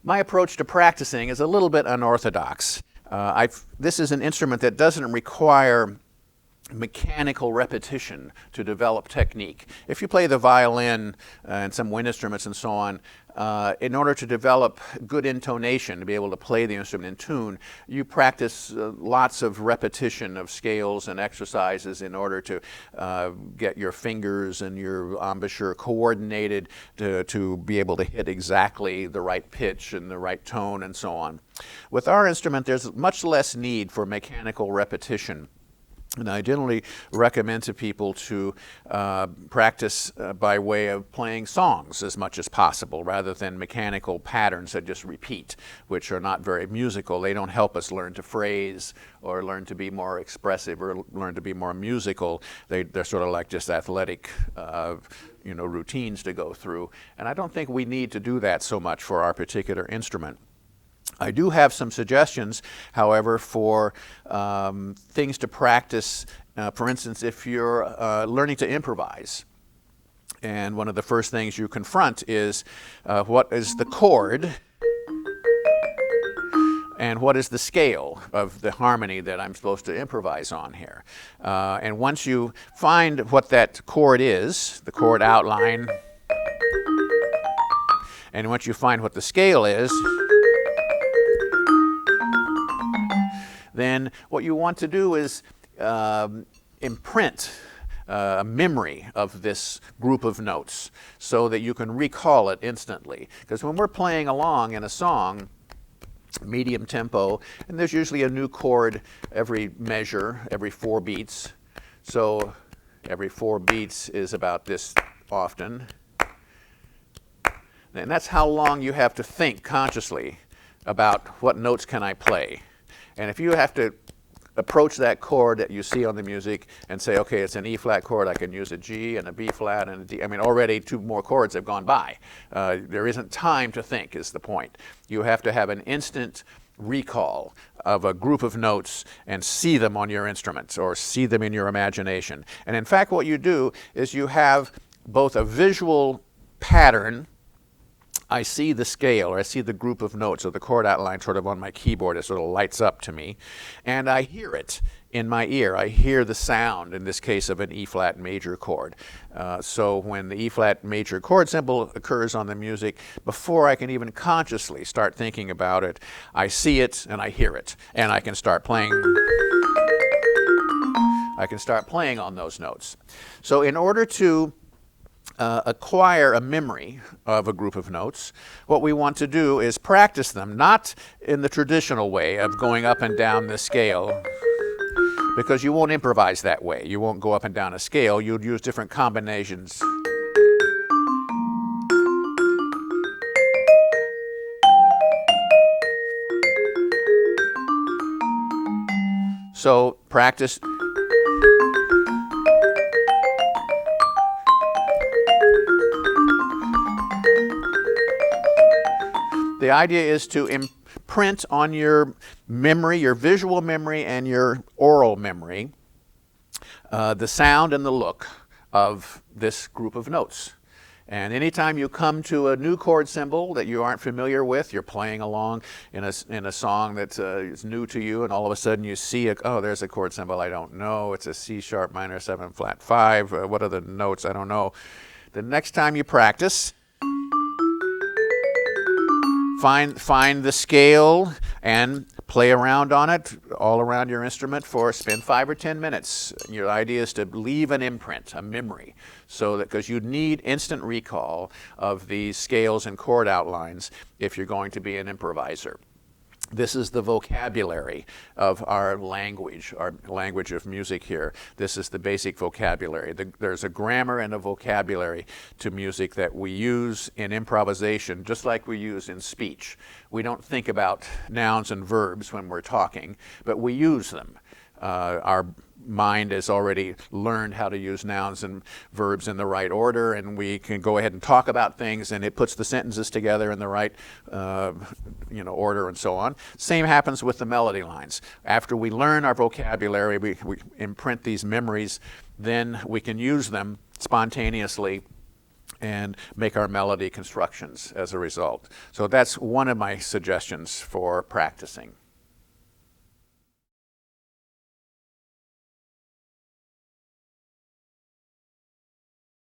My approach to practicing is a little bit unorthodox. This is an instrument that doesn't require mechanical repetition to develop technique. If you play the violin and some wind instruments and so on, in order to develop good intonation, to be able to play the instrument in tune, you practice lots of repetition of scales and exercises in order to get your fingers and your embouchure coordinated to be able to hit exactly the right pitch and the right tone and so on. With our instrument, there's much less need for mechanical repetition. And I generally recommend to people to practice by way of playing songs as much as possible rather than mechanical patterns that just repeat, which are not very musical. They don't help us learn to phrase or learn to be more expressive or learn to be more musical. They're sort of like just athletic routines to go through. And I don't think we need to do that so much for our particular instrument. I do have some suggestions, however, for things to practice. For instance, if you're learning to improvise, and one of the first things you confront is what is the chord and what is the scale of the harmony that I'm supposed to improvise on here. And once you find what that chord is, the chord outline, and once you find what the scale is, then what you want to do is imprint a memory of this group of notes so that you can recall it instantly. Because when we're playing along in a song, medium tempo, and there's usually a new chord every measure, every 4 beats. So every 4 beats is about this often. And that's how long you have to think consciously about what notes can I play. And if you have to approach that chord that you see on the music and say, okay, it's an E flat chord, I can use a G and a B flat and a D. I mean, already 2 more chords have gone by. There isn't time to think is the point. You have to have an instant recall of a group of notes and see them on your instruments or see them in your imagination. And in fact, what you do is you have both a visual pattern. I see the scale, or I see the group of notes, or the chord outline sort of on my keyboard. It sort of lights up to me. And I hear it in my ear. I hear the sound, in this case, of an E-flat major chord. So when the E-flat major chord symbol occurs on the music, before I can even consciously start thinking about it, I see it and I hear it. And I can start playing. I can start playing on those notes. So in order to acquire a memory of a group of notes, what we want to do is practice them, not in the traditional way of going up and down the scale, because you won't improvise that way. You won't go up and down a scale. You'd use different combinations. So practice. The idea is to imprint on your memory, your visual memory and your oral memory, the sound and the look of this group of notes. And anytime you come to a new chord symbol that you aren't familiar with, you're playing along in a song that is new to you, and all of a sudden you see, oh, there's a chord symbol I don't know. It's a C sharp minor 7 flat 5. What are the notes? I don't know. The next time you practice, find the scale and play around on it all around your instrument spend 5 or 10 minutes. Your idea is to leave an imprint, a memory, so that because you need instant recall of these scales and chord outlines if you're going to be an improviser. This is the vocabulary of our language of music here. This is the basic vocabulary. There's a grammar and a vocabulary to music that we use in improvisation, just like we use in speech. We don't think about nouns and verbs when we're talking, but we use them. Our mind has already learned how to use nouns and verbs in the right order, and we can go ahead and talk about things, and it puts the sentences together in the right order and so on. Same happens with the melody lines. After we learn our vocabulary, we imprint these memories, then we can use them spontaneously and make our melody constructions as a result. So that's one of my suggestions for practicing.